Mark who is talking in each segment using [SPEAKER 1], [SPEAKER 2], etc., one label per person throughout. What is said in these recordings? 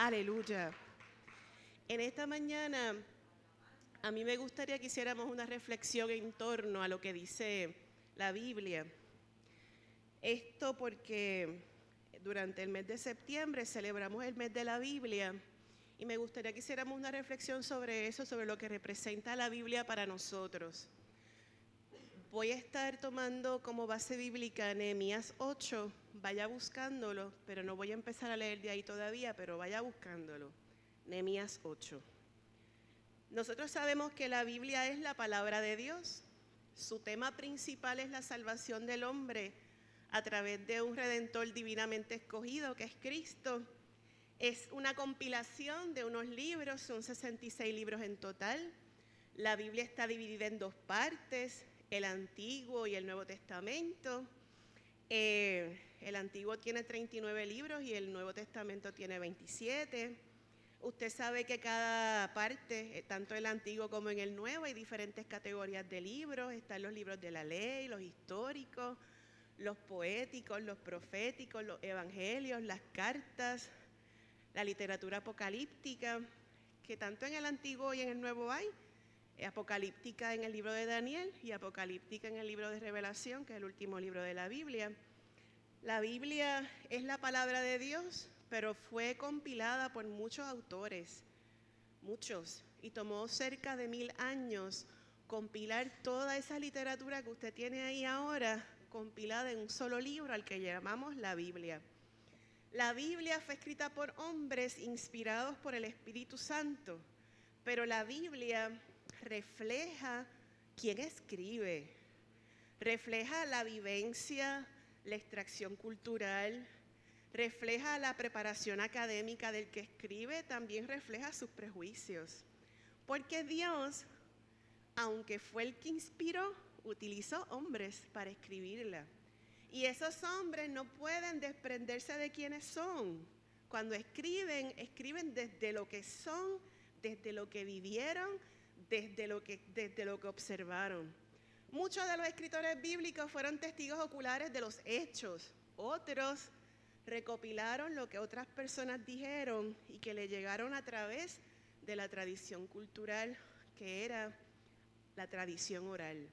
[SPEAKER 1] Aleluya. En esta mañana, a mí me gustaría que hiciéramos una reflexión en torno a lo que dice la Biblia. Esto porque durante el mes de septiembre celebramos el mes de la Biblia y me gustaría que hiciéramos una reflexión sobre eso, sobre lo que representa la Biblia para nosotros. Voy a estar tomando como base bíblica Nehemías 8, vaya buscándolo, pero no voy a empezar a leer de ahí todavía, pero vaya buscándolo. Nehemías 8. Nosotros sabemos que la Biblia es la palabra de Dios. Su tema principal es la salvación del hombre a través de un Redentor divinamente escogido, que es Cristo. Es una compilación de unos libros, son 66 libros en total. La Biblia está dividida en dos partes, el Antiguo y el Nuevo Testamento. El Antiguo tiene 39 libros y el Nuevo Testamento tiene 27. Usted sabe que cada parte, tanto en el Antiguo como en el Nuevo, hay diferentes categorías de libros. Están los libros de la ley, los históricos, los poéticos, los proféticos, los evangelios, las cartas, la literatura apocalíptica, que tanto en el Antiguo y en el Nuevo hay. Apocalíptica en el libro de Daniel y apocalíptica en el libro de Revelación, que es el último libro de la Biblia. La Biblia es la palabra de Dios, pero fue compilada por muchos autores, muchos, y tomó cerca de 1000 años compilar toda esa literatura que usted tiene ahí ahora, compilada en un solo libro al que llamamos la Biblia. La Biblia fue escrita por hombres inspirados por el Espíritu Santo, pero la Biblia refleja quién escribe, refleja la vivencia, la extracción cultural, refleja la preparación académica del que escribe, también refleja sus prejuicios. Porque Dios, aunque fue el que inspiró, utilizó hombres para escribirla. Y esos hombres no pueden desprenderse de quiénes son. Cuando escriben, escriben desde lo que son, desde lo que vivieron, desde lo que observaron. Muchos de los escritores bíblicos fueron testigos oculares de los hechos. Otros recopilaron lo que otras personas dijeron y que le llegaron a través de la tradición cultural, que era la tradición oral.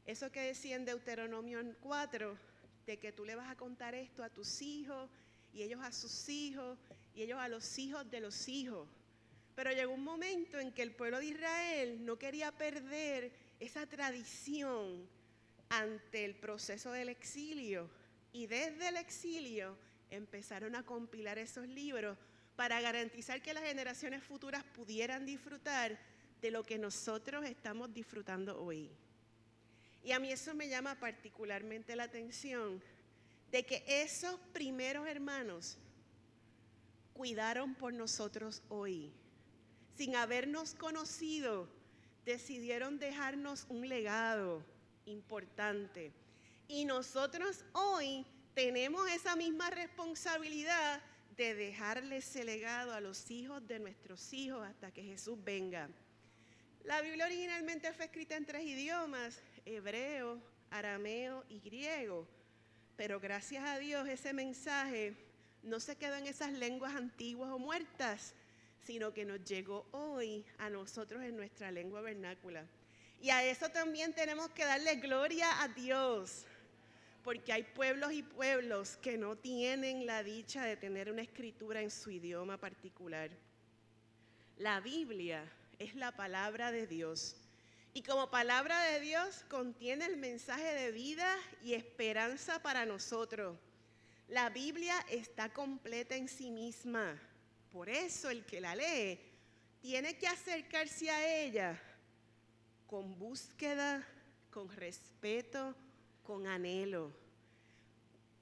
[SPEAKER 1] Eso que decía en Deuteronomio 4, de que tú le vas a contar esto a tus hijos, y ellos a sus hijos, y ellos a los hijos de los hijos. Pero llegó un momento en que el pueblo de Israel no quería perder esa tradición ante el proceso del exilio. Y desde el exilio empezaron a compilar esos libros para garantizar que las generaciones futuras pudieran disfrutar de lo que nosotros estamos disfrutando hoy. Y a mí eso me llama particularmente la atención, de que esos primeros hermanos cuidaron por nosotros hoy. Sin habernos conocido, decidieron dejarnos un legado importante. Y nosotros hoy tenemos esa misma responsabilidad de dejarle ese legado a los hijos de nuestros hijos hasta que Jesús venga. La Biblia originalmente fue escrita en 3 idiomas, hebreo, arameo y griego. Pero gracias a Dios ese mensaje no se quedó en esas lenguas antiguas o muertas, sino que nos llegó hoy a nosotros en nuestra lengua vernácula. Y a eso también tenemos que darle gloria a Dios, porque hay pueblos y pueblos que no tienen la dicha de tener una escritura en su idioma particular. La Biblia es la palabra de Dios, y como palabra de Dios contiene el mensaje de vida y esperanza para nosotros. La Biblia está completa en sí misma. Por eso el que la lee tiene que acercarse a ella con búsqueda, con respeto, con anhelo.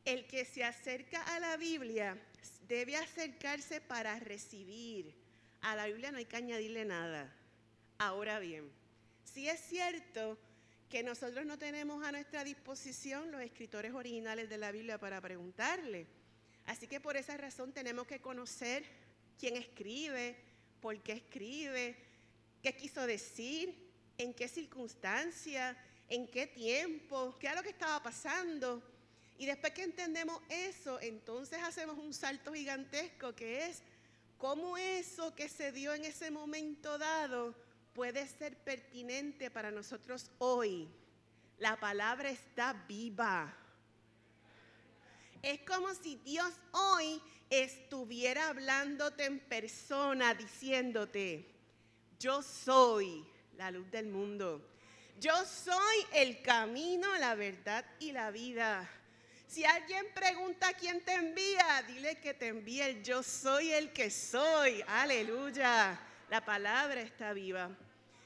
[SPEAKER 1] El que se acerca a la Biblia debe acercarse para recibir. A la Biblia no hay que añadirle nada. Ahora bien, sí es cierto que nosotros no tenemos a nuestra disposición los escritores originales de la Biblia para preguntarle. Así que por esa razón tenemos que conocer quién escribe, por qué escribe, qué quiso decir, en qué circunstancia, en qué tiempo, qué era lo que estaba pasando. Y después que entendemos eso, entonces hacemos un salto gigantesco que es cómo eso que se dio en ese momento dado puede ser pertinente para nosotros hoy. La palabra está viva. Es como si Dios hoy estuviera hablándote en persona, diciéndote: yo soy la luz del mundo. Yo soy el camino, la verdad y la vida. Si alguien pregunta quién te envía, dile que te envía el yo soy el que soy. Aleluya. La palabra está viva.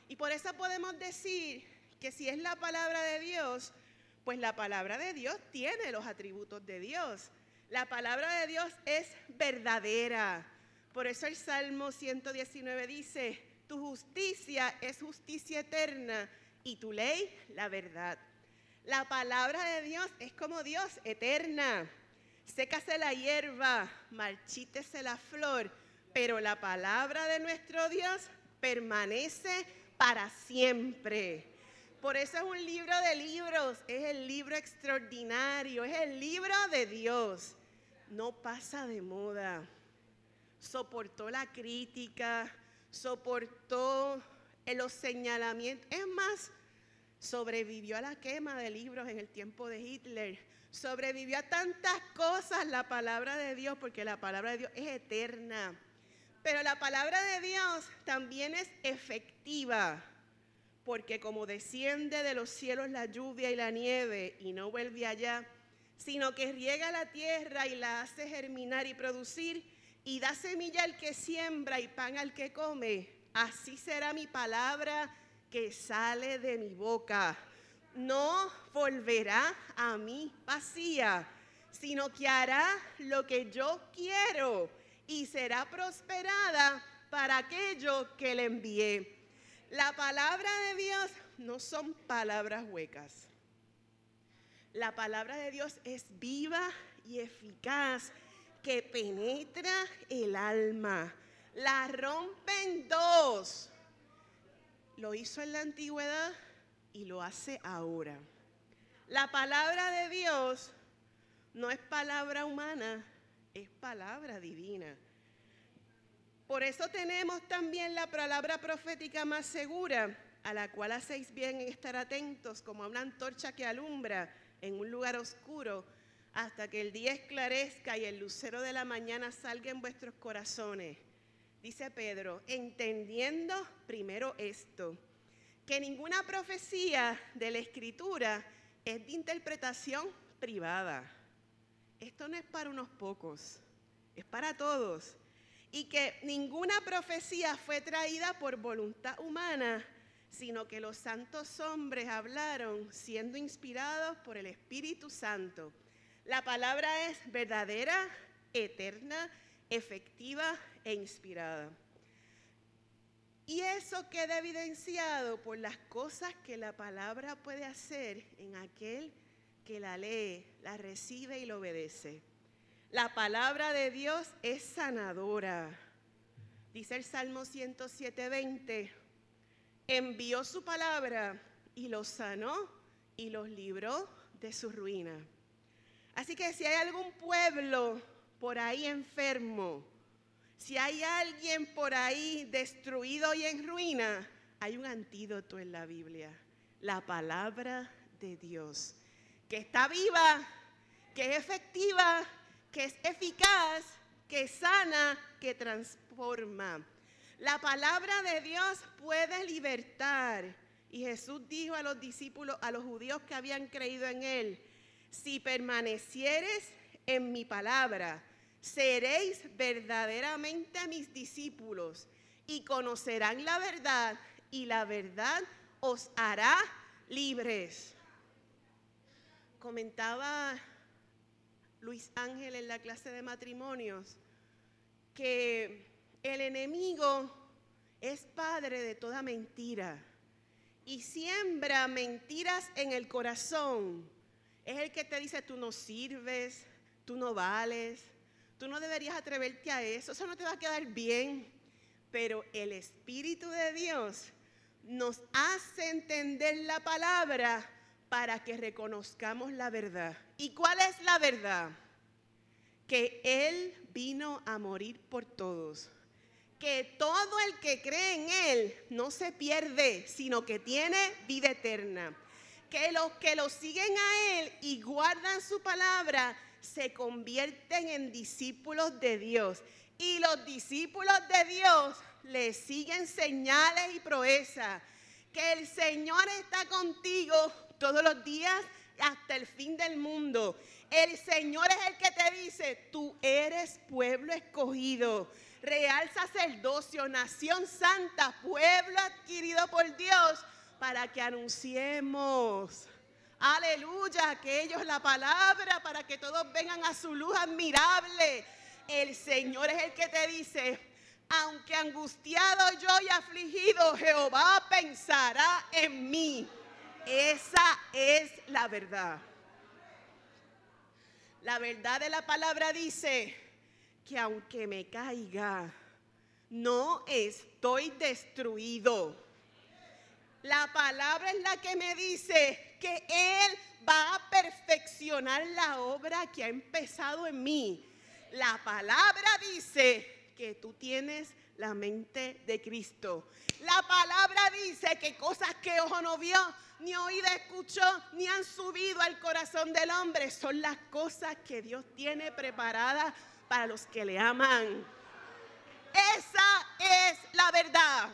[SPEAKER 1] Y por eso podemos decir que si es la palabra de Dios, pues la palabra de Dios tiene los atributos de Dios. La palabra de Dios es verdadera. Por eso el Salmo 119 dice: tu justicia es justicia eterna y tu ley la verdad. La palabra de Dios es como Dios, eterna. Sécase la hierba, marchítese la flor, pero la palabra de nuestro Dios permanece para siempre. Por eso es un libro de libros, es el libro extraordinario, es el libro de Dios. No pasa de moda. Soportó la crítica, soportó los señalamientos. Es más, sobrevivió a la quema de libros en el tiempo de Hitler. Sobrevivió a tantas cosas la palabra de Dios, porque la palabra de Dios es eterna. Pero la palabra de Dios también es efectiva, porque como desciende de los cielos la lluvia y la nieve y no vuelve allá, sino que riega la tierra y la hace germinar y producir, y da semilla al que siembra y pan al que come, así será mi palabra que sale de mi boca. No volverá a mí vacía, sino que hará lo que yo quiero y será prosperada para aquello que le envié. La palabra de Dios no son palabras huecas. La palabra de Dios es viva y eficaz, que penetra el alma, la rompe en dos. Lo hizo en la antigüedad y lo hace ahora. La palabra de Dios no es palabra humana, es palabra divina. Por eso tenemos también la palabra profética más segura, a la cual hacéis bien en estar atentos, como a una antorcha que alumbra en un lugar oscuro, hasta que el día esclarezca y el lucero de la mañana salga en vuestros corazones. Dice Pedro: entendiendo primero esto, que ninguna profecía de la Escritura es de interpretación privada. Esto no es para unos pocos, es para todos. Y que ninguna profecía fue traída por voluntad humana, sino que los santos hombres hablaron siendo inspirados por el Espíritu Santo. La palabra es verdadera, eterna, efectiva e inspirada. Y eso queda evidenciado por las cosas que la palabra puede hacer en aquel que la lee, la recibe y la obedece. La palabra de Dios es sanadora. Dice el Salmo 107:20, envió su palabra y los sanó y los libró de su ruina. Así que si hay algún pueblo por ahí enfermo, si hay alguien por ahí destruido y en ruina, hay un antídoto en la Biblia, la palabra de Dios, que está viva, que es efectiva, que es eficaz, que sana, que transforma. La palabra de Dios puede libertar. Y Jesús dijo a los discípulos, a los judíos que habían creído en Él: si permaneciereis en mi palabra, seréis verdaderamente mis discípulos y conocerán la verdad, y la verdad os hará libres. Comentaba Luis Ángel en la clase de matrimonios que el enemigo es padre de toda mentira y siembra mentiras en el corazón. Es el que te dice: tú no sirves, tú no vales, tú no deberías atreverte a eso no te va a quedar bien. Pero el Espíritu de Dios nos hace entender la palabra para que reconozcamos la verdad. ¿Y cuál es la verdad? Que Él vino a morir por todos, que todo el que cree en Él no se pierde, sino que tiene vida eterna. Que los que lo siguen a Él y guardan su palabra se convierten en discípulos de Dios. Y los discípulos de Dios le siguen señales y proezas. Que el Señor está contigo todos los días hasta el fin del mundo. El Señor es el que te dice, tú eres pueblo escogido, real sacerdocio, nación santa, pueblo adquirido por Dios, para que anunciemos, aleluya, que ellos la palabra, para que todos vengan a su luz admirable. El Señor es el que te dice, aunque angustiado yo y afligido, Jehová pensará en mí. Esa es la verdad. La verdad de la palabra dice que aunque me caiga, no estoy destruido. La palabra es la que me dice que Él va a perfeccionar la obra que ha empezado en mí. La palabra dice que tú tienes la mente de Cristo. La palabra dice que cosas que ojo no vio, ni oído escuchó, ni han subido al corazón del hombre, son las cosas que Dios tiene preparadas para los que le aman. Esa es la verdad.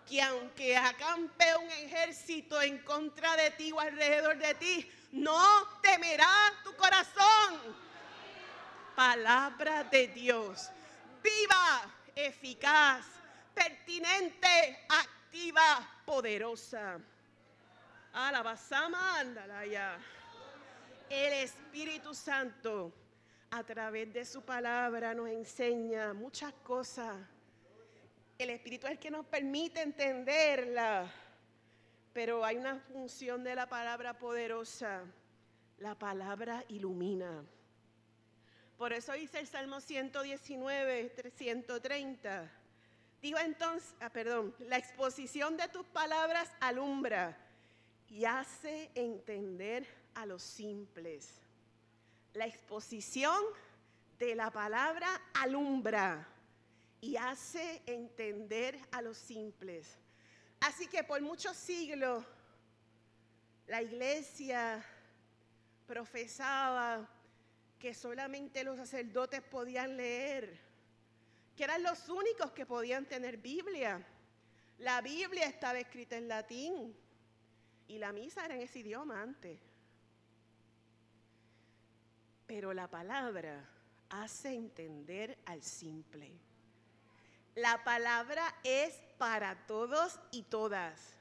[SPEAKER 1] Que aunque acampe un ejército en contra de ti o alrededor de ti, no temerá tu corazón. Palabra de Dios, viva, eficaz, pertinente, activa, poderosa. Alabasama, andalaya. El Espíritu Santo, a través de su palabra, nos enseña muchas cosas. El Espíritu es el que nos permite entenderla, pero hay una función de la palabra poderosa. La palabra ilumina. Por eso dice el Salmo 119, 130. Digo entonces, la exposición de tus palabras alumbra y hace entender a los simples. La exposición de la palabra alumbra y hace entender a los simples. Así que por muchos siglos la iglesia profesaba que solamente los sacerdotes podían leer, que eran los únicos que podían tener Biblia. La Biblia estaba escrita en latín y la misa era en ese idioma antes. Pero la palabra hace entender al simple. La palabra es para todos y todas.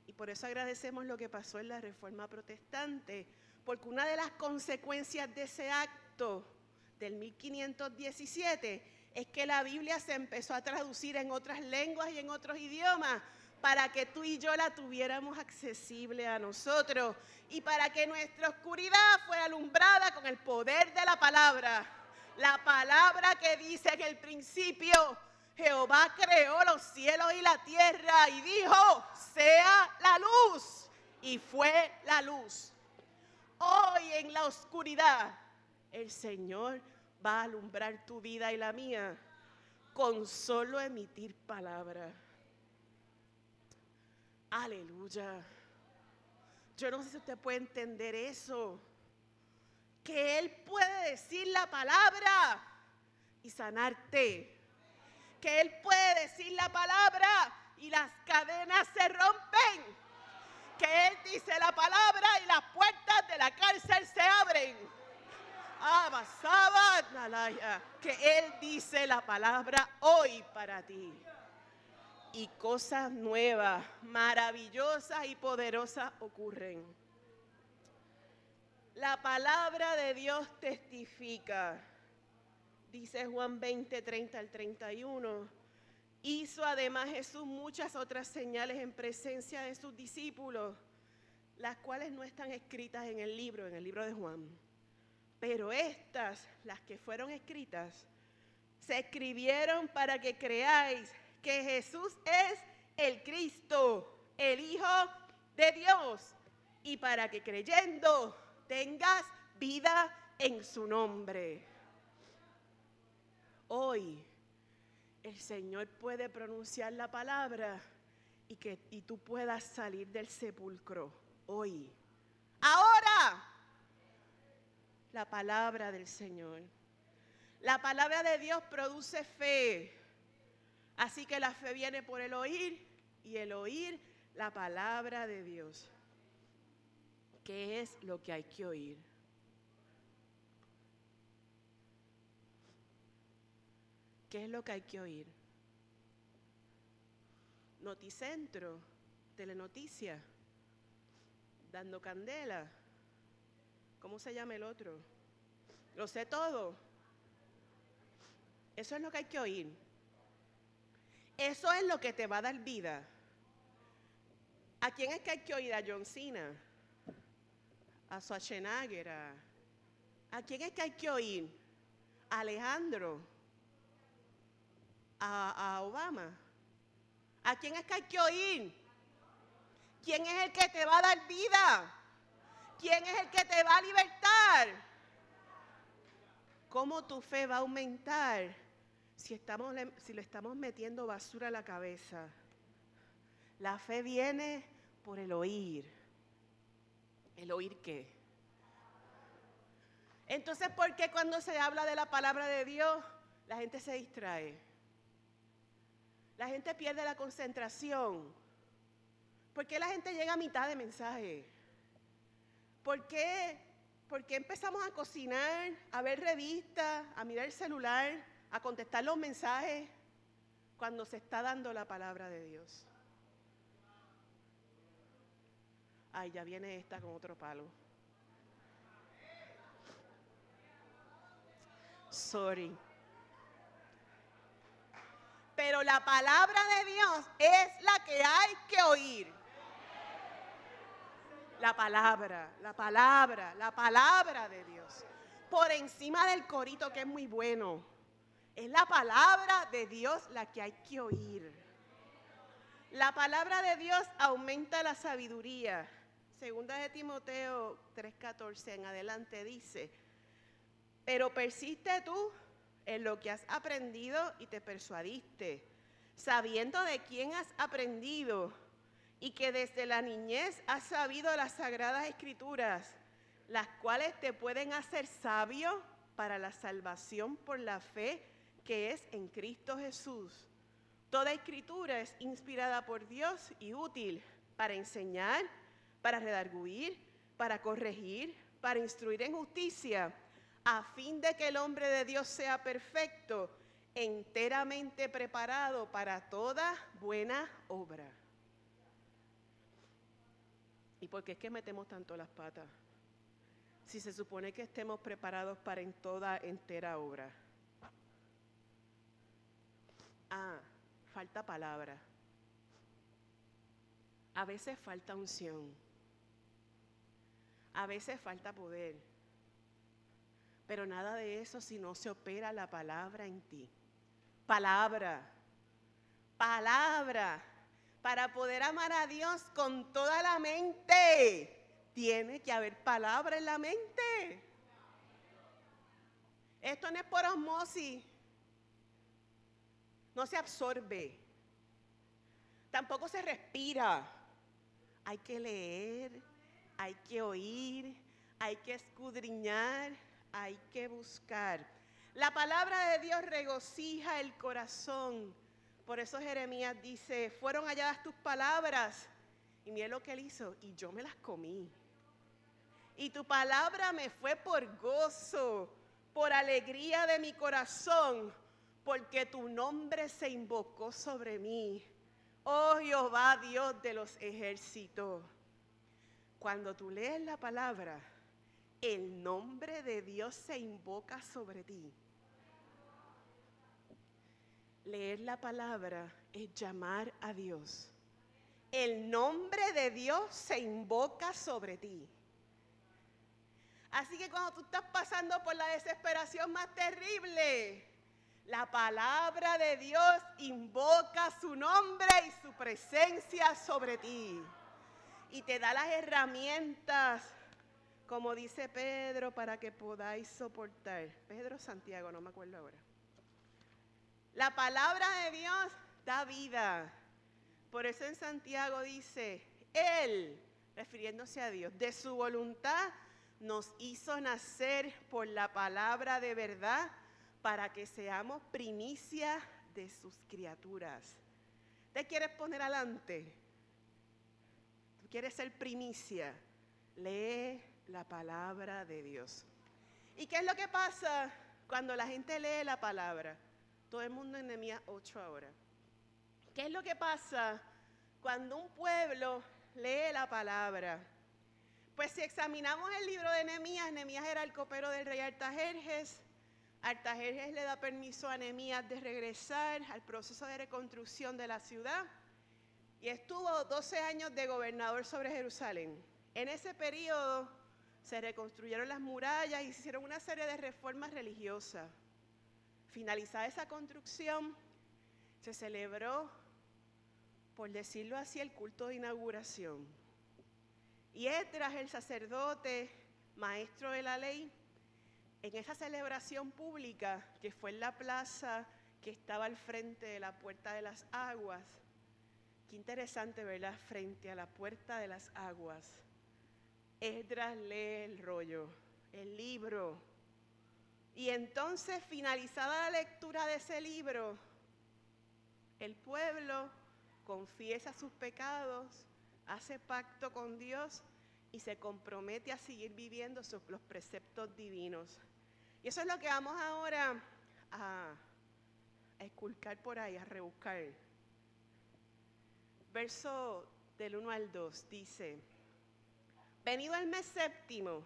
[SPEAKER 1] Y por eso agradecemos lo que pasó en la Reforma Protestante, porque una de las consecuencias de ese acto del 1517 es que la Biblia se empezó a traducir en otras lenguas y en otros idiomas para que tú y yo la tuviéramos accesible a nosotros y para que nuestra oscuridad fuera alumbrada con el poder de la palabra. La palabra que dice en el principio, Jehová creó los cielos y la tierra y dijo, sea la luz, y fue la luz. Hoy en la oscuridad, el Señor va a alumbrar tu vida y la mía con solo emitir palabra. Aleluya. Yo no sé si usted puede entender eso. Que Él puede decir la palabra y sanarte. Que Él puede decir la palabra y las cadenas se rompen. Que Él dice la palabra y las puertas de la cárcel se abren. Que Él dice la palabra hoy para ti. Y cosas nuevas, maravillosas y poderosas ocurren. La palabra de Dios testifica. Dice Juan 20, 30 al 31. Hizo además Jesús muchas otras señales en presencia de sus discípulos, las cuales no están escritas en el libro de Juan. Pero estas, las que fueron escritas, se escribieron para que creáis que Jesús es el Cristo, el Hijo de Dios, y para que creyendo tengas vida en su nombre. hoy el Señor puede pronunciar la palabra y tú puedas salir del sepulcro hoy. Ahora, la palabra del Señor. La palabra de Dios produce fe. Así que la fe viene por el oír y el oír la palabra de Dios. ¿Qué es lo que hay que oír? ¿Qué es lo que hay que oír? Noticentro, Telenoticias, Dando Candela. ¿Cómo se llama el otro? Lo sé todo. Eso es lo que hay que oír. Eso es lo que te va a dar vida. ¿A quién es que hay que oír? ¿A John Cena? ¿A Schwarzenegger? ¿A quién es que hay que oír? ¿A Alejandro? ¿A Obama? ¿A quién es que hay que oír? ¿Quién es el que te va a dar vida? ¿Quién es el que te va a libertar? ¿Cómo tu fe va a aumentar si le estamos metiendo basura a la cabeza? La fe viene por el oír. ¿El oír qué? Entonces, ¿por qué cuando se habla de la palabra de Dios, la gente se distrae? La gente pierde la concentración. ¿Por qué la gente llega a mitad de mensaje? ¿Por qué empezamos a cocinar, a ver revistas, a mirar el celular, a contestar los mensajes cuando se está dando la palabra de Dios? Ay, ya viene esta con otro palo. Sorry. Pero la palabra de Dios es la que hay que oír. La palabra de Dios. Por encima del corito, que es muy bueno. Es la palabra de Dios la que hay que oír. La palabra de Dios aumenta la sabiduría. Segunda de Timoteo 3:14 en adelante dice: pero persiste tú en lo que has aprendido y te persuadiste, sabiendo de quién has aprendido y que desde la niñez has sabido las sagradas escrituras, las cuales te pueden hacer sabio para la salvación por la fe que es en Cristo Jesús. Toda escritura es inspirada por Dios y útil para enseñar, para redarguir, para corregir, para instruir en justicia, a fin de que el hombre de Dios sea perfecto, enteramente preparado para toda buena obra. ¿Y por qué es que metemos tanto las patas? Si se supone que estemos preparados para en toda entera obra. Falta palabra. A veces falta unción. A veces falta poder. Pero nada de eso si no se opera la palabra en ti. Palabra. Para poder amar a Dios con toda la mente, tiene que haber palabra en la mente. Esto no es por osmosis. No se absorbe. Tampoco se respira. Hay que leer, hay que oír, hay que escudriñar, hay que buscar. La palabra de Dios regocija el corazón. Por eso Jeremías dice: fueron halladas tus palabras. Y mira lo que él hizo: y yo me las comí. Y tu palabra me fue por gozo, por alegría de mi corazón, porque tu nombre se invocó sobre mí. Oh Jehová, Dios de los ejércitos. Cuando tú lees la palabra, el nombre de Dios se invoca sobre ti. Leer la palabra es llamar a Dios. El nombre de Dios se invoca sobre ti. Así que cuando tú estás pasando por la desesperación más terrible, la palabra de Dios invoca su nombre y su presencia sobre ti. Y te da las herramientas, como dice Pedro, para que podáis soportar. Pedro Santiago, no me acuerdo ahora. La palabra de Dios da vida. Por eso en Santiago dice, Él, refiriéndose a Dios, de su voluntad nos hizo nacer por la palabra de verdad para que seamos primicia de sus criaturas. ¿Te quieres poner adelante? ¿Tú quieres ser primicia? Lee la palabra de Dios. ¿Y qué es lo que pasa cuando la gente lee la palabra? Todo el mundo en Nehemías 8 ahora. ¿Qué es lo que pasa cuando un pueblo lee la palabra? Pues si examinamos el libro de Nehemías, Nehemías era el copero del rey Artajerjes. Artajerjes le da permiso a Nehemías de regresar al proceso de reconstrucción de la ciudad y estuvo 12 años de gobernador sobre Jerusalén. En ese periodo se reconstruyeron las murallas y se hicieron una serie de reformas religiosas. Finalizada esa construcción, se celebró, por decirlo así, el culto de inauguración. Y Esdras, el sacerdote, maestro de la ley, en esa celebración pública, que fue en la plaza que estaba al frente de la Puerta de las Aguas, qué interesante, ¿verdad? Frente a la Puerta de las Aguas, Esdras lee el rollo, el libro. Y entonces, finalizada la lectura de ese libro, el pueblo confiesa sus pecados, hace pacto con Dios y se compromete a seguir viviendo los preceptos divinos. Y eso es lo que vamos ahora a esculcar por ahí, a rebuscar. Verso del 1 al 2 dice: venido el mes séptimo,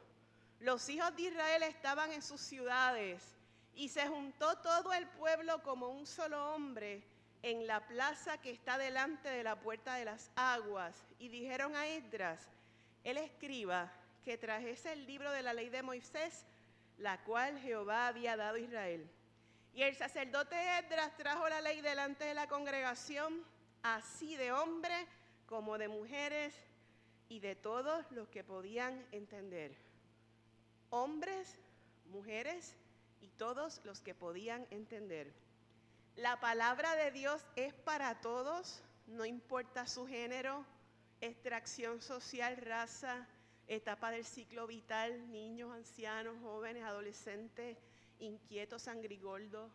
[SPEAKER 1] los hijos de Israel estaban en sus ciudades y se juntó todo el pueblo como un solo hombre en la plaza que está delante de la Puerta de las Aguas, y dijeron a Esdras, el escriba, que trajese el libro de la ley de Moisés, la cual Jehová había dado a Israel. Y el sacerdote Esdras trajo la ley delante de la congregación, así de hombres como de mujeres y de todos los que podían entender. Hombres, mujeres y todos los que podían entender. La palabra de Dios es para todos, no importa su género, extracción social, raza, etapa del ciclo vital, niños, ancianos, jóvenes, adolescentes, inquietos, sangrigoldos,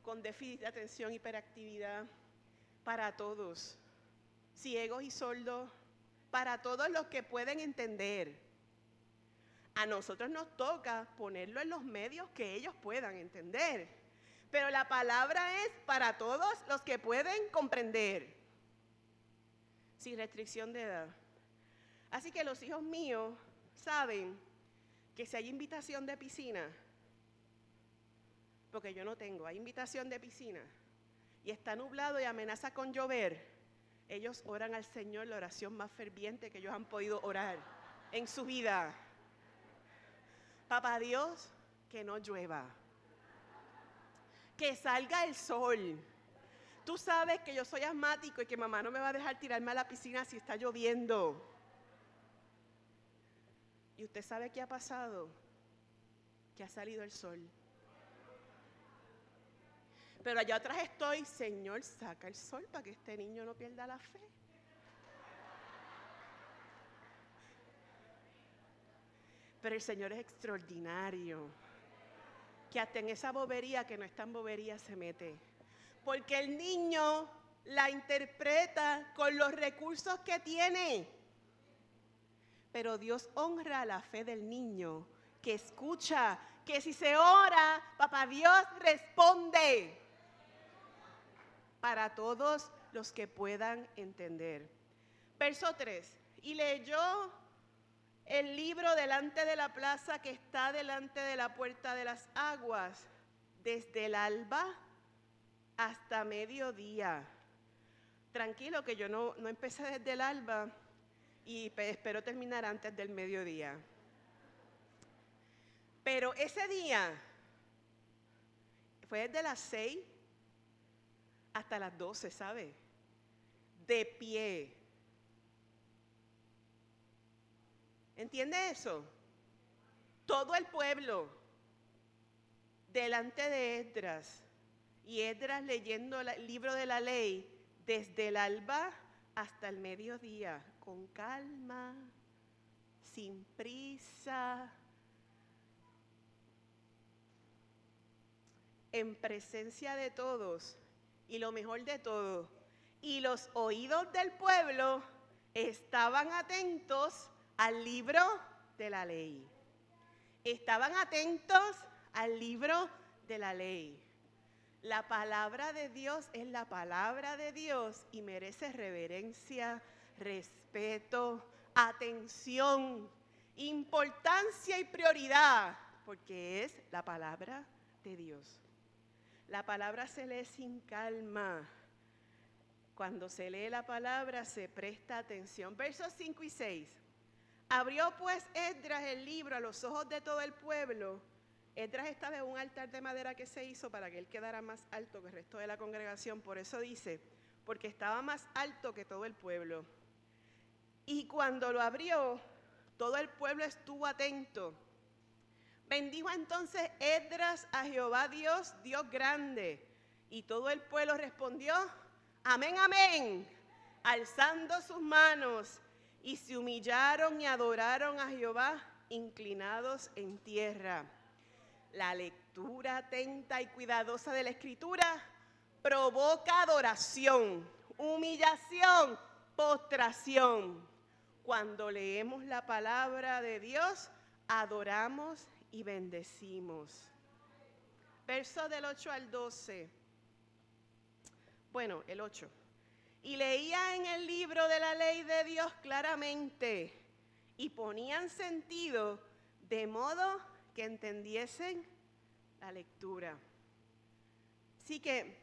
[SPEAKER 1] con déficit de atención, hiperactividad, para todos, ciegos y sordos, para todos los que pueden entender. A nosotros nos toca ponerlo en los medios que ellos puedan entender, pero la palabra es para todos los que pueden comprender, sin restricción de edad. Así que los hijos míos saben que si hay invitación de piscina, porque yo no tengo, hay invitación de piscina, y está nublado y amenaza con llover, ellos oran al Señor la oración más ferviente que ellos han podido orar en su vida. Papá Dios, que no llueva, que salga el sol. Tú sabes que yo soy asmático y que mamá no me va a dejar tirarme a la piscina si está lloviendo. ¿Y usted sabe qué ha pasado? Que ha salido el sol. Pero allá atrás estoy, Señor, saca el sol para que este niño no pierda la fe. Pero el Señor es extraordinario, que hasta en esa bobería que no es tan bobería se mete. Porque el niño la interpreta con los recursos que tiene. Pero Dios honra la fe del niño, que escucha, que si se ora, papá Dios responde. Para todos los que puedan entender. Verso 3. Y leyó el libro delante de la plaza que está delante de la Puerta de las Aguas, desde el alba hasta mediodía. Tranquilo que yo no empecé desde el alba y espero terminar antes del mediodía. Pero ese día fue desde las 6 hasta las 12, ¿sabe? De pie. ¿Entiende eso? Todo el pueblo delante de Esdras y Esdras leyendo el libro de la ley desde el alba hasta el mediodía, con calma, sin prisa, en presencia de todos, y lo mejor de todo, y los oídos del pueblo estaban atentos al libro de la ley. Estaban atentos al libro de la ley. La palabra de Dios es la palabra de Dios y merece reverencia, respeto, atención, importancia y prioridad, porque es la palabra de Dios. La palabra se lee sin calma. Cuando se lee la palabra se presta atención. Versos 5 y 6. Abrió pues Esdras el libro a los ojos de todo el pueblo. Esdras estaba en un altar de madera que se hizo para que él quedara más alto que el resto de la congregación. Por eso dice, porque estaba más alto que todo el pueblo. Y cuando lo abrió, todo el pueblo estuvo atento. Bendijo entonces Esdras a Jehová Dios, Dios grande. Y todo el pueblo respondió, amén, amén, alzando sus manos. Y se humillaron y adoraron a Jehová, inclinados en tierra. La lectura atenta y cuidadosa de la Escritura provoca adoración, humillación, postración. Cuando leemos la palabra de Dios, adoramos y bendecimos. Verso del 8 al 12. Bueno, el 8. Y leía en el libro de la ley de Dios claramente y ponían sentido de modo que entendiesen la lectura. Así que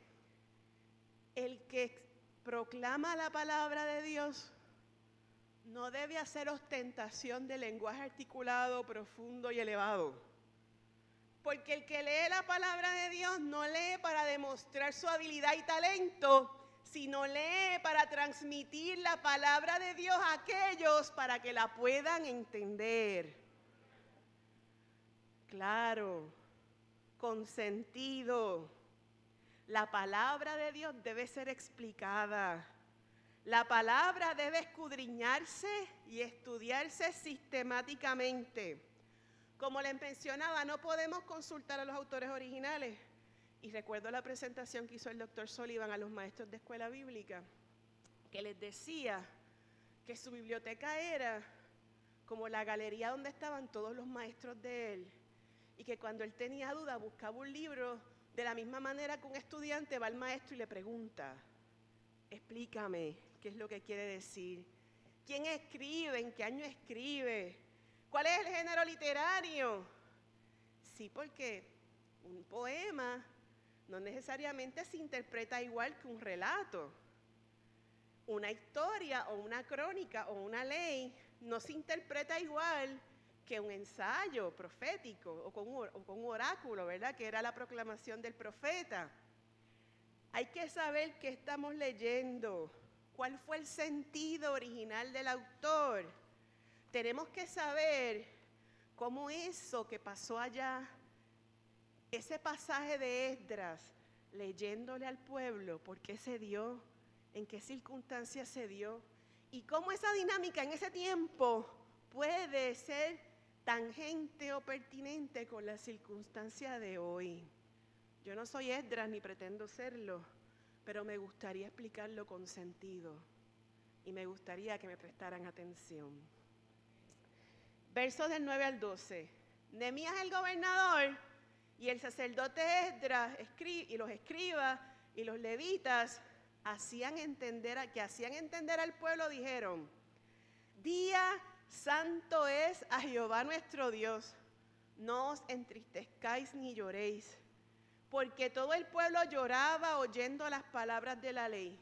[SPEAKER 1] el que proclama la palabra de Dios no debe hacer ostentación de lenguaje articulado, profundo y elevado. Porque el que lee la palabra de Dios no lee para demostrar su habilidad y talento, sino lee para transmitir la palabra de Dios a aquellos para que la puedan entender. Claro, con sentido. La palabra de Dios debe ser explicada. La palabra debe escudriñarse y estudiarse sistemáticamente. Como les mencionaba, no podemos consultar a los autores originales. Y recuerdo la presentación que hizo el doctor Sullivan a los maestros de escuela bíblica, que les decía que su biblioteca era como la galería donde estaban todos los maestros de él. Y que cuando él tenía duda buscaba un libro de la misma manera que un estudiante va al maestro y le pregunta, explícame qué es lo que quiere decir, quién escribe, en qué año escribe, cuál es el género literario. Sí, porque un poema no necesariamente se interpreta igual que un relato. Una historia o una crónica o una ley no se interpreta igual que un ensayo profético o con un oráculo, ¿verdad? Que era la proclamación del profeta. Hay que saber qué estamos leyendo, cuál fue el sentido original del autor. Tenemos que saber cómo eso que pasó allá, ese pasaje de Esdras, leyéndole al pueblo, por qué se dio, en qué circunstancias se dio, y cómo esa dinámica en ese tiempo puede ser tangente o pertinente con la circunstancia de hoy. Yo no soy Esdras ni pretendo serlo, pero me gustaría explicarlo con sentido y me gustaría que me prestaran atención. Versos del 9 al 12. Nehemías el gobernador y el sacerdote Esdras y los escribas y los levitas hacían entender al pueblo, dijeron, día santo es a Jehová nuestro Dios, no os entristezcáis ni lloréis, porque todo el pueblo lloraba oyendo las palabras de la ley.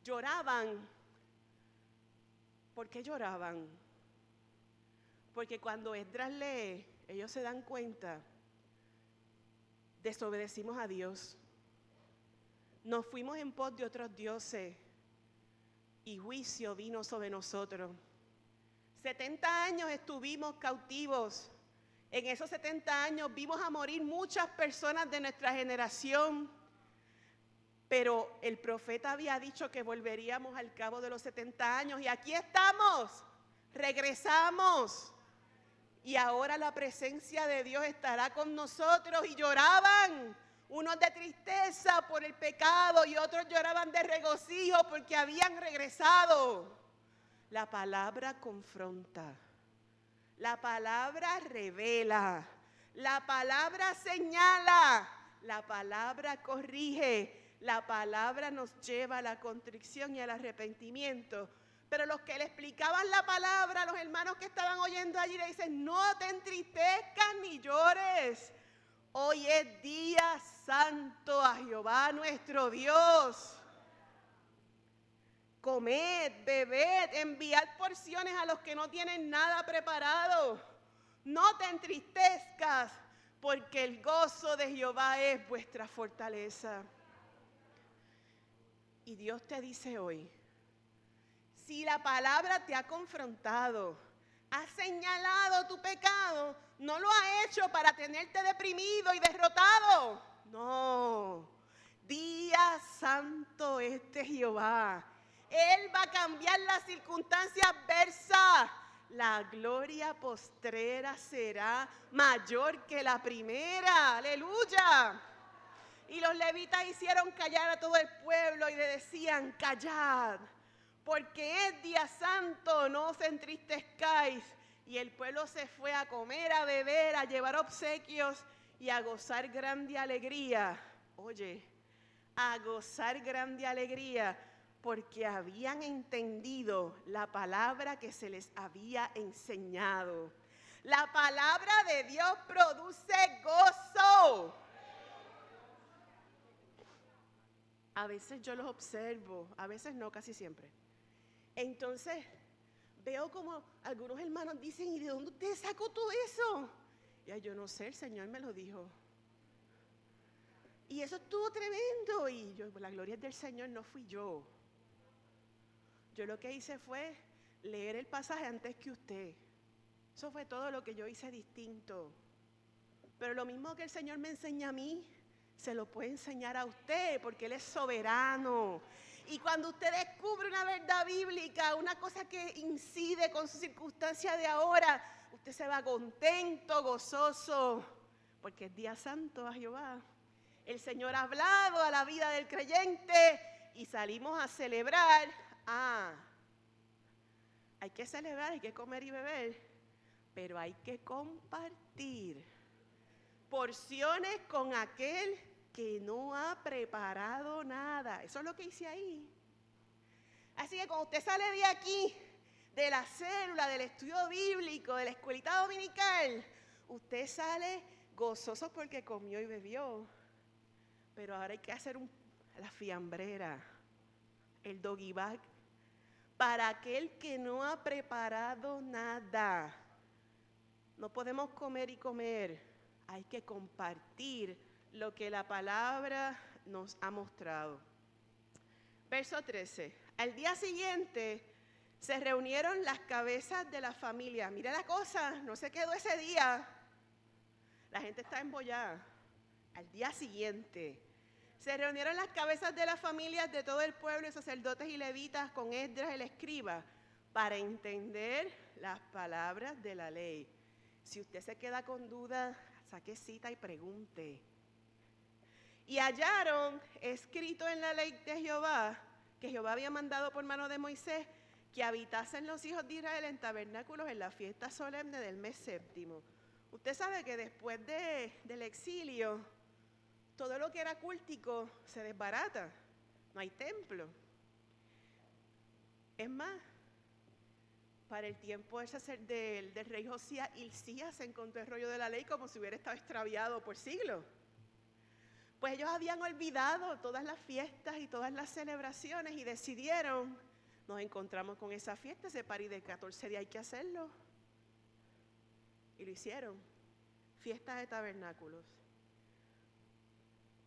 [SPEAKER 1] Lloraban. ¿Por qué lloraban? Porque cuando Esdras lee, ellos se dan cuenta, desobedecimos a Dios, nos fuimos en pos de otros dioses y juicio vino sobre nosotros. 70 años estuvimos cautivos. En esos 70 años vimos a morir muchas personas de nuestra generación. Pero el profeta había dicho que volveríamos al cabo de los 70 años y aquí estamos, regresamos. Y ahora la presencia de Dios estará con nosotros. Y lloraban, unos de tristeza por el pecado y otros lloraban de regocijo porque habían regresado. La palabra confronta, la palabra revela, la palabra señala, la palabra corrige, la palabra nos lleva a la contrición y al arrepentimiento. Pero los que le explicaban la palabra a los hermanos que estaban oyendo allí le dicen: no te entristezcas ni llores. Hoy es día santo a Jehová nuestro Dios. Comed, bebed, enviad porciones a los que no tienen nada preparado. No te entristezcas, porque el gozo de Jehová es vuestra fortaleza. Y Dios te dice hoy, si la palabra te ha confrontado, ha señalado tu pecado, no lo ha hecho para tenerte deprimido y derrotado. No, día santo es de Jehová. Él va a cambiar las circunstancias adversas. La gloria postrera será mayor que la primera. ¡Aleluya! Y los levitas hicieron callar a todo el pueblo y le decían: callad, porque es día santo, no os entristezcáis. Y el pueblo se fue a comer, a beber, a llevar obsequios y a gozar grande alegría. Oye, a gozar grande alegría, porque habían entendido la palabra que se les había enseñado. La palabra de Dios produce gozo. A veces yo los observo, a veces no, casi siempre. Entonces veo como algunos hermanos dicen: ¿y de dónde usted sacó todo eso? Ya yo no sé, el Señor me lo dijo. Y eso estuvo tremendo. Y yo, la gloria es del Señor, no fui yo. Yo lo que hice fue leer el pasaje antes que usted. Eso fue todo lo que yo hice distinto. Pero lo mismo que el Señor me enseña a mí, se lo puede enseñar a usted, porque Él es soberano. Y cuando usted descubre una verdad bíblica, una cosa que incide con su circunstancia de ahora, usted se va contento, gozoso, porque es día santo a Jehová. El Señor ha hablado a la vida del creyente y salimos a celebrar. Hay que celebrar, hay que comer y beber, pero hay que compartir porciones con aquel que no ha preparado nada. Eso es lo que hice ahí. Así que cuando usted sale de aquí, de la célula, del estudio bíblico, de la escuelita dominical, usted sale gozoso porque comió y bebió. Pero ahora hay que hacer la fiambrera, el doggy bag, para aquel que no ha preparado nada. No podemos comer y comer. Hay que compartir lo que la palabra nos ha mostrado. Verso 13. Al día siguiente se reunieron las cabezas de la familia. Mira la cosa, no se quedó ese día. La gente está embollada. Al día siguiente se reunieron las cabezas de las familias de todo el pueblo, y sacerdotes y levitas, con Esdras el escriba, para entender las palabras de la ley. Si usted se queda con dudas, saque cita y pregunte. Y hallaron escrito en la ley de Jehová, que Jehová había mandado por mano de Moisés, que habitasen los hijos de Israel en tabernáculos en la fiesta solemne del mes séptimo. Usted sabe que después del exilio, todo lo que era cultico se desbarata, no hay templo. Es más, para el tiempo del rey Josías, Hilcías se encontró el rollo de la ley como si hubiera estado extraviado por siglos. Pues ellos habían olvidado todas las fiestas y todas las celebraciones y decidieron: nos encontramos con esa fiesta, ese party de 14 días, hay que hacerlo. Y lo hicieron, fiestas de tabernáculos.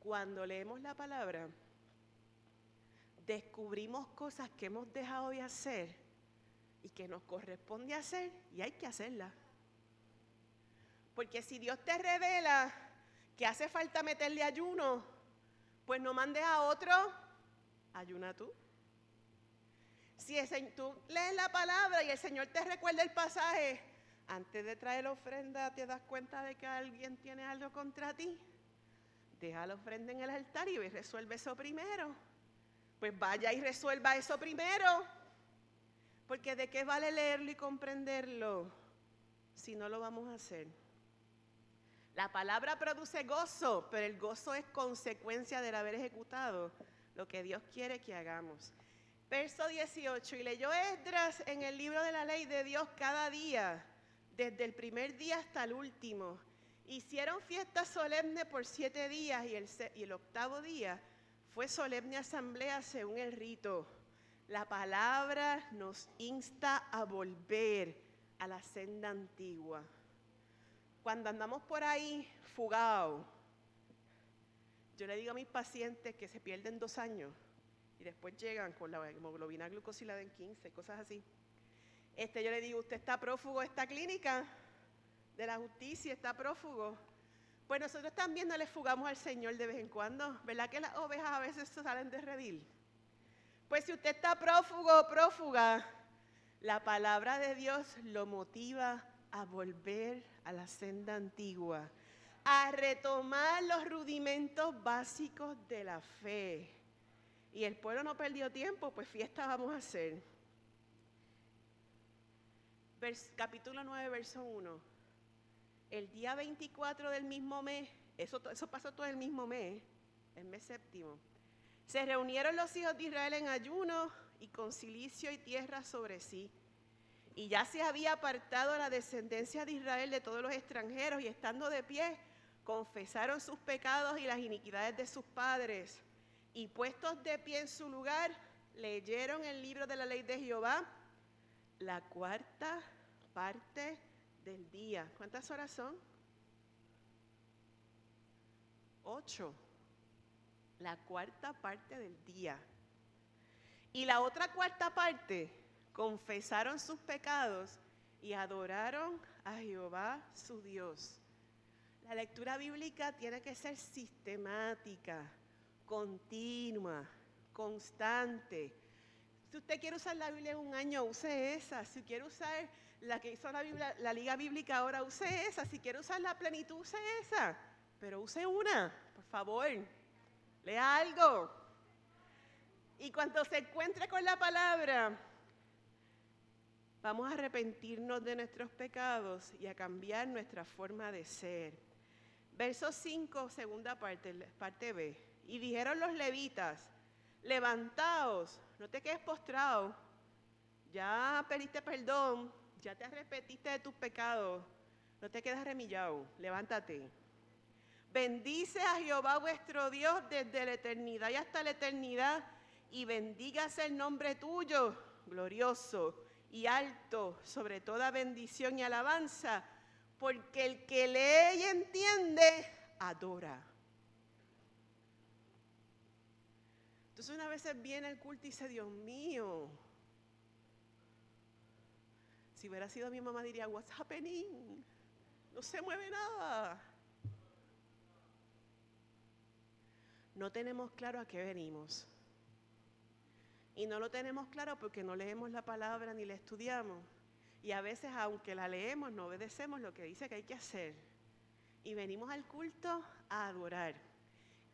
[SPEAKER 1] Cuando leemos la palabra, descubrimos cosas que hemos dejado de hacer y que nos corresponde hacer, y hay que hacerlas. Porque si Dios te revela que hace falta meterle ayuno, Pues no mandes a otro, ayuna tú. Si tú lees la palabra y el Señor te recuerda el pasaje, antes de traer la ofrenda te das cuenta de que alguien tiene algo contra ti. Deja la ofrenda en el altar y resuelve eso primero. Pues vaya y resuelva eso primero. Porque ¿de qué vale leerlo y comprenderlo si no lo vamos a hacer? La palabra produce gozo, pero el gozo es consecuencia del haber ejecutado lo que Dios quiere que hagamos. Verso 18, y leyó Esdras en el libro de la ley de Dios cada día, desde el primer día hasta el último. Hicieron fiesta solemne por 7 días y el octavo día fue solemne asamblea según el rito. La palabra nos insta a volver a la senda antigua. Cuando andamos por ahí fugados, yo le digo a mis pacientes que se pierden 2 años y después llegan con la hemoglobina glucosilada en 15, cosas así. Yo le digo, usted está prófugo de esta clínica de la justicia, está prófugo. Pues nosotros también no le fugamos al Señor de vez en cuando. ¿Verdad que las ovejas a veces salen de redil? Pues si usted está prófugo o prófuga, la palabra de Dios lo motiva a volver a la senda antigua, a retomar los rudimentos básicos de la fe. Y el pueblo no perdió tiempo, pues fiesta vamos a hacer. Capítulo 9, verso 1. El día 24 del mismo mes, eso pasó todo el mismo mes, el mes séptimo. Se reunieron los hijos de Israel en ayuno y con cilicio y tierra sobre sí. Y ya se había apartado la descendencia de Israel de todos los extranjeros, y estando de pie, confesaron sus pecados y las iniquidades de sus padres. Y puestos de pie en su lugar, leyeron el libro de la ley de Jehová, la 4ª parte del día. ¿Cuántas horas son? 8. La 4ª parte del día. Y la otra 4ª parte, confesaron sus pecados y adoraron a Jehová su Dios. La lectura bíblica tiene que ser sistemática, continua, constante. Si usted quiere usar la Biblia en un año, use esa. Si quiere usar la que hizo la Liga Bíblica ahora, use esa. Si quiere usar la plenitud, use esa. Pero use una, por favor. Lea algo. Y cuando se encuentre con la palabra, vamos a arrepentirnos de nuestros pecados y a cambiar nuestra forma de ser. Verso 5, segunda parte, parte B. Y dijeron los levitas, levantaos, no te quedes postrado, ya pediste perdón, ya te arrepentiste de tus pecados, no te quedes arremillado, levántate. Bendice a Jehová vuestro Dios desde la eternidad y hasta la eternidad, y bendígase el nombre tuyo, glorioso y alto, sobre toda bendición y alabanza, porque el que lee y entiende, adora. Entonces una vez viene el culto y dice, Dios mío, si hubiera sido mi mamá diría, what's happening? No se mueve nada. No tenemos claro a qué venimos. Y no lo tenemos claro porque no leemos la palabra ni la estudiamos. Y a veces, aunque la leemos, no obedecemos lo que dice que hay que hacer. Y venimos al culto a adorar.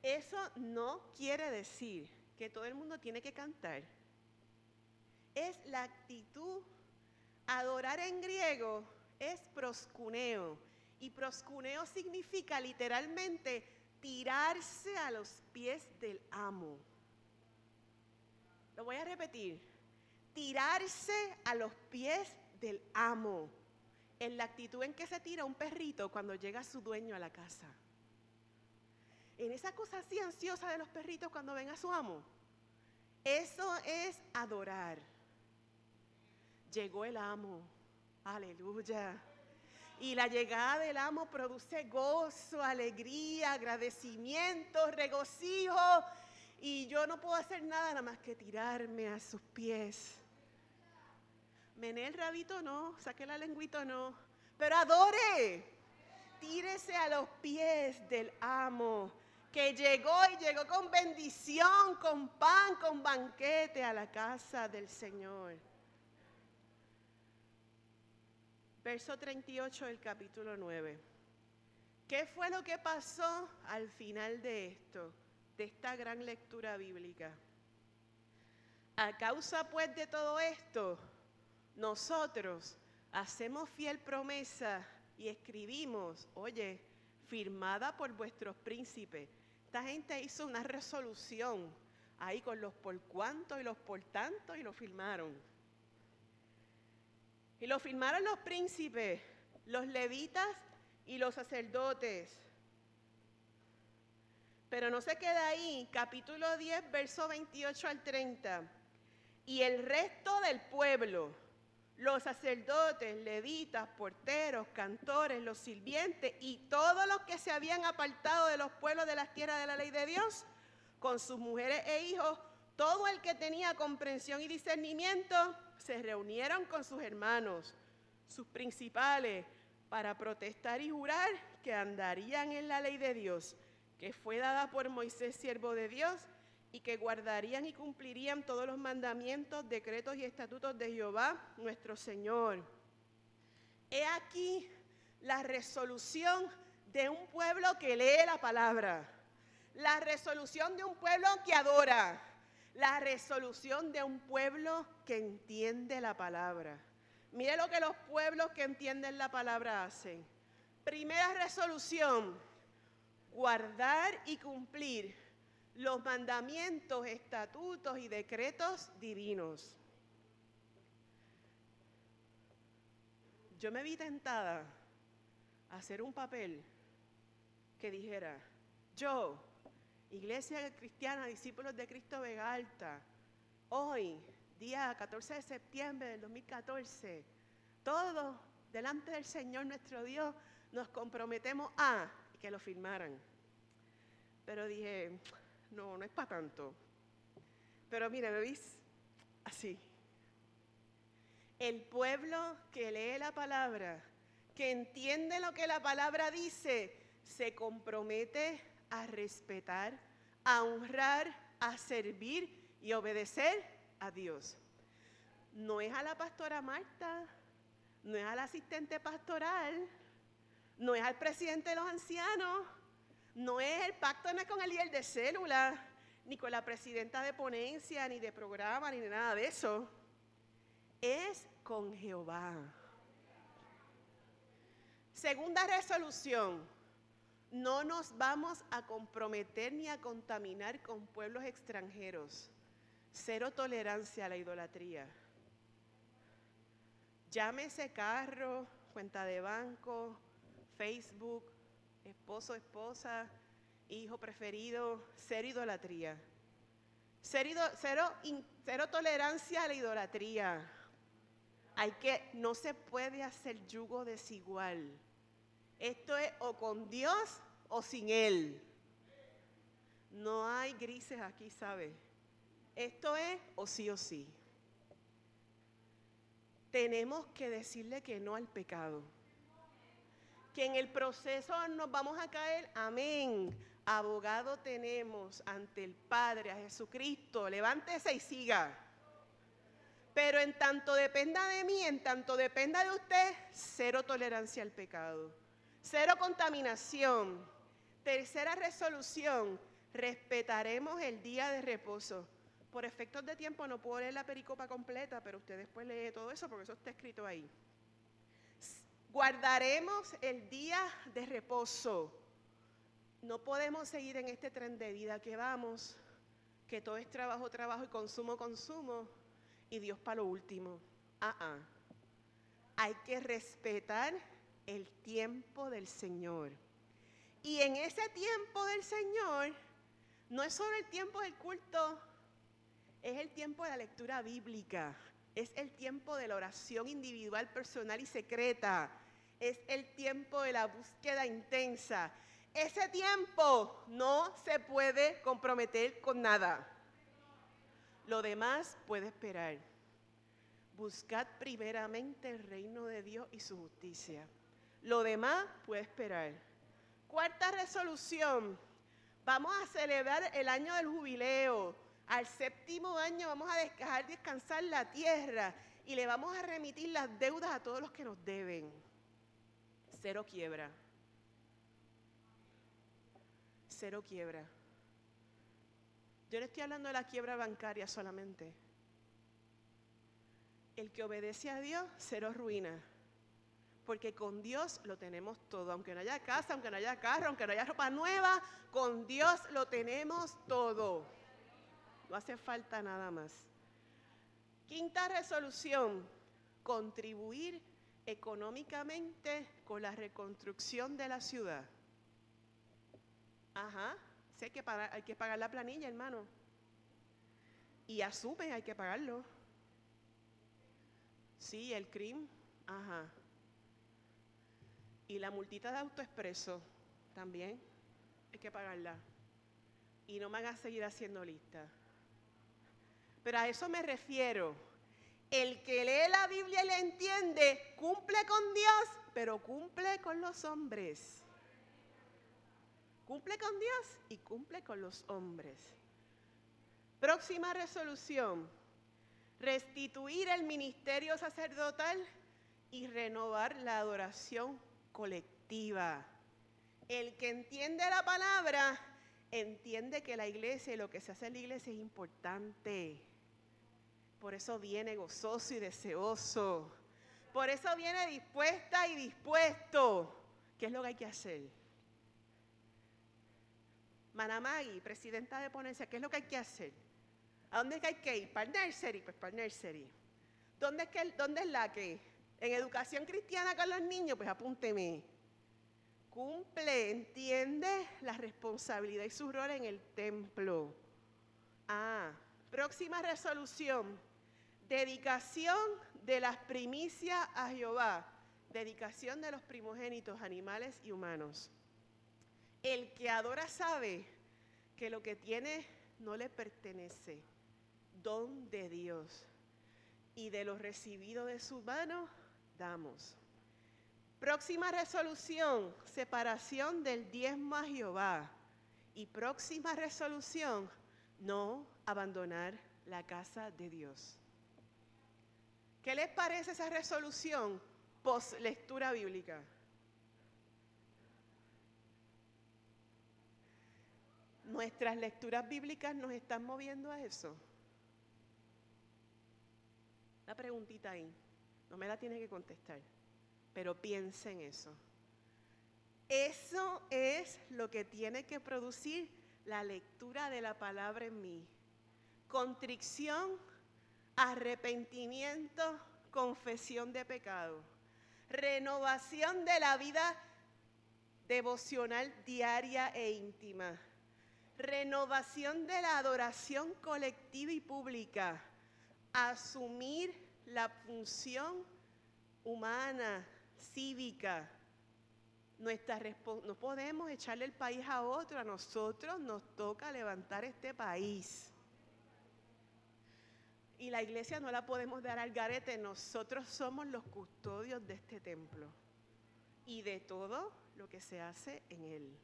[SPEAKER 1] Eso no quiere decir que todo el mundo tiene que cantar. Es la actitud. Adorar en griego es proskuneo. Y proskuneo significa literalmente tirarse a los pies del amo. Lo voy a repetir. Tirarse a los pies del amo. En la actitud en que se tira un perrito cuando llega su dueño a la casa. En esa cosa así ansiosa de los perritos cuando ven a su amo. Eso es adorar. Llegó el amo. Aleluya. Y la llegada del amo produce gozo, alegría, agradecimiento, regocijo. Y yo no puedo hacer nada más que tirarme a sus pies. Mené el rabito no, saqué la lengüita no. Pero adore. Tírese a los pies del amo. que llegó con bendición, con pan, con banquete a la casa del Señor. Verso 38 del capítulo 9. ¿Qué fue lo que pasó al final de esto, de esta gran lectura bíblica? A causa pues de todo esto, nosotros hacemos fiel promesa y escribimos, oye, firmada por vuestros príncipes. Esta gente hizo una resolución ahí con los por cuanto y los por tanto y lo firmaron. Y lo firmaron los príncipes, los levitas y los sacerdotes. Pero no se queda ahí, capítulo 10, verso 28 al 30. Y el resto del pueblo, los sacerdotes, levitas, porteros, cantores, los sirvientes y todos los que se habían apartado de los pueblos de las tierras de la ley de Dios, con sus mujeres e hijos, todo el que tenía comprensión y discernimiento, se reunieron con sus hermanos, sus principales, para protestar y jurar que andarían en la ley de Dios, que fue dada por Moisés, siervo de Dios, y que guardarían y cumplirían todos los mandamientos, decretos y estatutos de Jehová, nuestro Señor. He aquí la resolución de un pueblo que lee la palabra, la resolución de un pueblo que adora, la resolución de un pueblo que entiende la palabra. Mire lo que los pueblos que entienden la palabra hacen. Primera resolución, guardar y cumplir los mandamientos, estatutos y decretos divinos. Yo me vi tentada a hacer un papel que dijera, yo, Iglesia Cristiana, discípulos de Cristo Vega Alta, hoy, día 14 de septiembre del 2014, todos delante del Señor nuestro Dios nos comprometemos a que lo firmaran. Pero dije, no es para tanto. Pero mire, me vi así. El pueblo que lee la palabra, que entiende lo que la palabra dice, se compromete a respetar, a honrar, a servir y obedecer a Dios. No es a la pastora Marta, no es al asistente pastoral, no es al presidente de los ancianos, no es el pacto no es con el líder de célula, ni con la presidenta de ponencia, ni de programa, ni de nada de eso. Es con Jehová. Segunda resolución, no nos vamos a comprometer ni a contaminar con pueblos extranjeros. Cero tolerancia a la idolatría. Llámese carro, cuenta de banco, Facebook, esposo, esposa, hijo preferido, cero idolatría. Cero tolerancia a la idolatría. No se puede hacer yugo desigual. Esto es o con Dios o sin Él. No hay grises aquí, ¿sabe? Esto es o sí o sí. Tenemos que decirle que no al pecado. Que en el proceso nos vamos a caer, amén. Abogado tenemos ante el Padre, a Jesucristo. Levántese y siga. Pero en tanto dependa de mí, en tanto dependa de usted, cero tolerancia al pecado. Cero contaminación. Tercera resolución, respetaremos el día de reposo. Por efectos de tiempo no puedo leer la pericopa completa, pero usted después lee todo eso porque eso está escrito ahí. Guardaremos el día de reposo. No podemos seguir en este tren de vida que vamos, que todo es trabajo, trabajo y consumo, consumo, y Dios para lo último. Hay que respetar el tiempo del Señor. Y en ese tiempo del Señor, no es solo el tiempo del culto, es el tiempo de la lectura bíblica, es el tiempo de la oración individual, personal y secreta, es el tiempo de la búsqueda intensa. Ese tiempo no se puede comprometer con nada. Lo demás puede esperar. Buscad primeramente el reino de Dios y su justicia. Lo demás puede esperar. Cuarta resolución, Vamos a celebrar el año del jubileo. Al 7º año vamos a dejar descansar la tierra y le vamos a remitir las deudas a todos los que nos deben. Cero quiebra. Cero quiebra. Yo no estoy hablando de la quiebra bancaria solamente. El que obedece a Dios, cero ruina. Porque con Dios lo tenemos todo. Aunque no haya casa, aunque no haya carro, aunque no haya ropa nueva, con Dios lo tenemos todo. No hace falta nada más. 5ª resolución, contribuir económicamente con la reconstrucción de la ciudad. Ajá, sí, hay que pagar la planilla, hermano. Y asumen, hay que pagarlo. Sí, el crimen, ajá. Y la multita de AutoExpreso, también hay que pagarla. Y no me van a seguir haciendo lista. Pero a eso me refiero. El que lee la Biblia y la entiende, cumple con Dios, pero cumple con los hombres. Cumple con Dios y cumple con los hombres. Próxima resolución. Restituir el ministerio sacerdotal y renovar la adoración colectiva. El que entiende la palabra, entiende que la iglesia y lo que se hace en la iglesia es importante. Por eso viene gozoso y deseoso. Por eso viene dispuesta y dispuesto. ¿Qué es lo que hay que hacer? Manamagui, presidenta de ponencia, ¿qué es lo que hay que hacer? ¿A dónde es que hay que ir? ¿Para el nursery? Pues para el nursery. ¿Dónde es la que? ¿En educación cristiana con los niños? Pues apúnteme. Cumple, entiende la responsabilidad y su rol en el templo. Próxima resolución. Dedicación de las primicias a Jehová. Dedicación de los primogénitos, animales y humanos. El que adora sabe que lo que tiene no le pertenece. Don de Dios. Y de lo recibido de su mano, damos. Próxima resolución, separación del diezmo a Jehová. Y próxima resolución, no abandonar la casa de Dios. ¿Qué les parece esa resolución post lectura bíblica? ¿Nuestras lecturas bíblicas nos están moviendo a eso? Una preguntita ahí, no me la tiene que contestar, pero piensa en eso. Eso es lo que tiene que producir la lectura de la palabra en mí. Contrición, arrepentimiento, confesión de pecado, renovación de la vida devocional diaria e íntima, renovación de la adoración colectiva y pública, asumir la función humana, cívica. No podemos echarle el país a otro, a nosotros nos toca levantar este país. Y la iglesia no la podemos dar al garete, nosotros somos los custodios de este templo y de todo lo que se hace en él.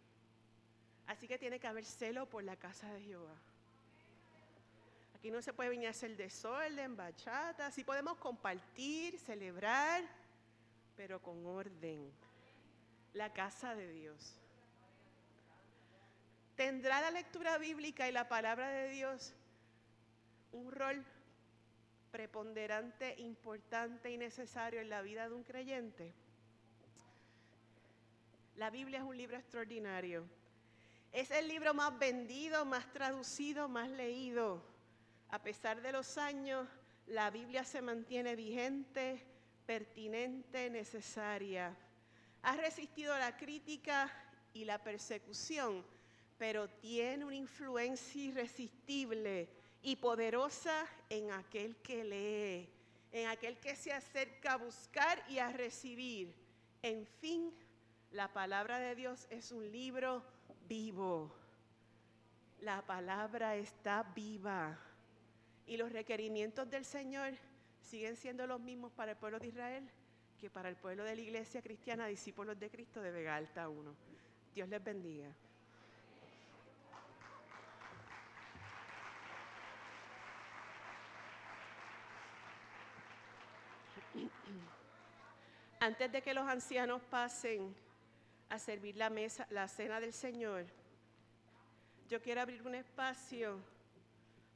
[SPEAKER 1] Así que tiene que haber celo por la casa de Jehová. Aquí no se puede venir a hacer desorden, bachata, sí podemos compartir, celebrar, pero con orden. La casa de Dios. ¿Tendrá la lectura bíblica y la palabra de Dios un rol preponderante, importante y necesario en la vida de un creyente? La Biblia es un libro extraordinario. Es el libro más vendido, más traducido, más leído. A pesar de los años, la Biblia se mantiene vigente, pertinente, necesaria. Ha resistido la crítica y la persecución, pero tiene una influencia irresistible y poderosa en aquel que lee, en aquel que se acerca a buscar y a recibir. En fin, la palabra de Dios es un libro vivo. La palabra está viva. Y los requerimientos del Señor siguen siendo los mismos para el pueblo de Israel que para el pueblo de la Iglesia Cristiana, discípulos de Cristo de Vega Alta 1. Dios les bendiga. Antes de que los ancianos pasen a servir la cena del Señor, yo quiero abrir un espacio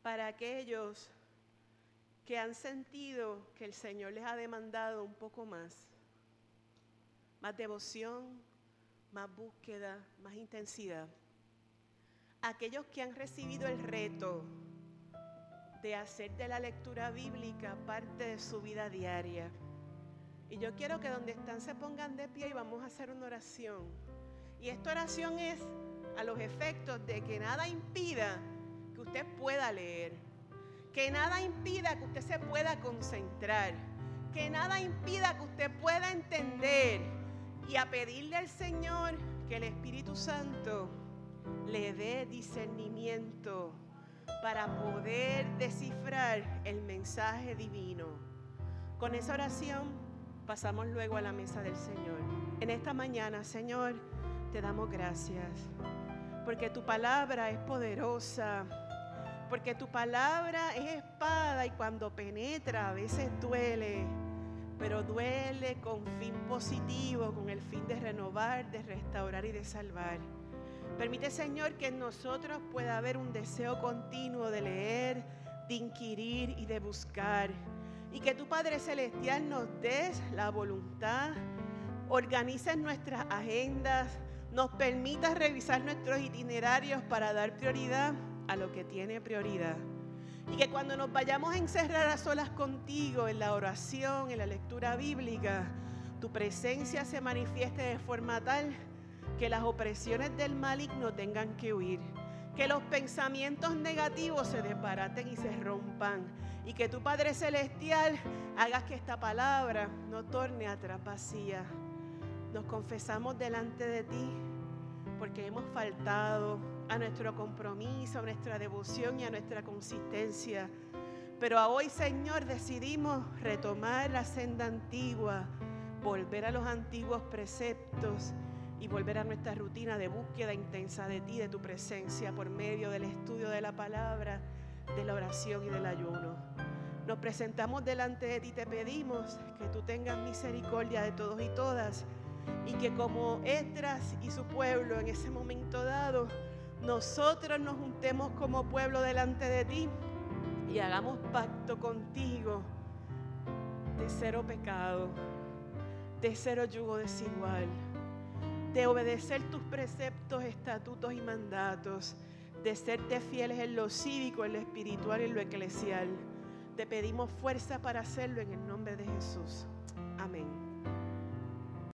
[SPEAKER 1] para aquellos que han sentido que el Señor les ha demandado un poco más devoción, más búsqueda, más intensidad. Aquellos que han recibido el reto de hacer de la lectura bíblica parte de su vida diaria. Y yo quiero que donde están se pongan de pie y vamos a hacer una oración. Y esta oración es a los efectos de que nada impida que usted pueda leer, que nada impida que usted se pueda concentrar, que nada impida que usted pueda entender y a pedirle al Señor que el Espíritu Santo le dé discernimiento para poder descifrar el mensaje divino. Con esa oración pasamos luego a la mesa del Señor. En esta mañana, Señor, te damos gracias porque tu palabra es poderosa, porque tu palabra es espada y cuando penetra a veces duele, pero duele con fin positivo, con el fin de renovar, de restaurar y de salvar. Permite, Señor, que en nosotros pueda haber un deseo continuo de leer, de inquirir y de buscar. Y que tu Padre Celestial nos des la voluntad, organices nuestras agendas, nos permita revisar nuestros itinerarios para dar prioridad a lo que tiene prioridad. Y que cuando nos vayamos a encerrar a solas contigo en la oración, en la lectura bíblica, tu presencia se manifieste de forma tal que las opresiones del maligno tengan que huir, que los pensamientos negativos se desbaraten y se rompan, y que tu Padre Celestial hagas que esta palabra no torne atrás vacía. Nos confesamos delante de ti porque hemos faltado a nuestro compromiso, a nuestra devoción y a nuestra consistencia. Pero a hoy, Señor, decidimos retomar la senda antigua, volver a los antiguos preceptos y volver a nuestra rutina de búsqueda intensa de ti, de tu presencia, por medio del estudio de la palabra, de la oración y del ayuno. Nos presentamos delante de ti, te pedimos que tú tengas misericordia de todos y todas, y que como Esdras y su pueblo en ese momento dado, nosotros nos juntemos como pueblo delante de ti y hagamos pacto contigo de cero pecado, de cero yugo desigual, de obedecer tus preceptos, estatutos y mandatos, de serte fieles en lo cívico, en lo espiritual y en lo eclesial. Te pedimos fuerza para hacerlo en el nombre de Jesús. Amén.